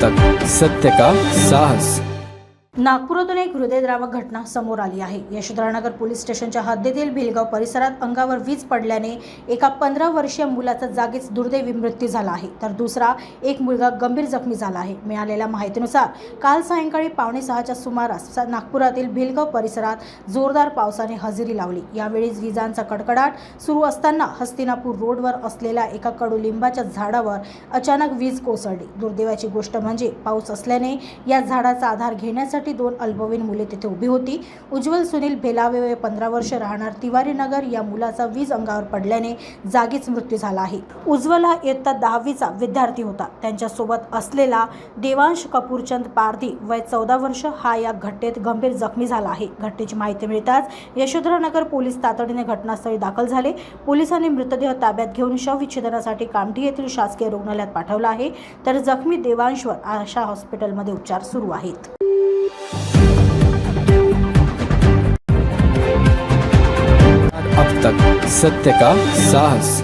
तक सत्य का साहस। नागपुरातून एक हृदयद्रावक घटना समोर आली आहे। यशोधरानगर पोलीस स्टेशनच्या हद्दीतील भिलगाव परिसरात अंगावर वीज पडल्याने एका 15 वर्षीय मुलाचा जागीच दुर्दैवी मृत्यू झाला आहे, तर दुसरा एक मुलगा गंभीर जखमी झाला आहे। मिळालेल्या माहितीनुसार काल सायंकाळी 5:45च्या सुमारास नागपुरातील भिलगाव परिसरात जोरदार पावसाने हजेरी लावली। यावेळी विजांचा कडकडाट सुरू असताना हस्तिनापूर रोडवर असलेल्या एका कडुलिंबाच्या झाडावर अचानक वीज कोसळली। दुर्दैवाची गोष्ट म्हणजे पाऊस असल्याने या झाडाचा आधार घेण्यासाठी 2 अल्पवयीन मुले तिथे उभी होती। उज्ज्वल सुनील भेलावे वय 15 वर्ष, राहणार तिवारी नगर या मुलाचा वीज अंगावर पडल्याने जागीच मृत्यू झाला आहे। उज्ज्वल हा इयत्ता 10वीचा विद्यार्थी होता। त्यांच्या सोबत असलेला देवांश कपूरचंद पारधी वय 14 वर्ष हा या घटनेत गंभीर जखमी झाला आहे। घटनेची माहिती मिळताच यशोधरानगर पोलीस तातडीने घटनास्थळी दाखल झाले। पोलिसांनी मृतदेह ताब्यात घेऊन शवविच्छेदनासाठी कामठी येथील शासकीय रुग्णालयात पाठवला आहे, तर जखमी देवांशवर आशा हॉस्पिटलमध्ये उपचार सुरू आहेत। अब तक सत्य का साहस।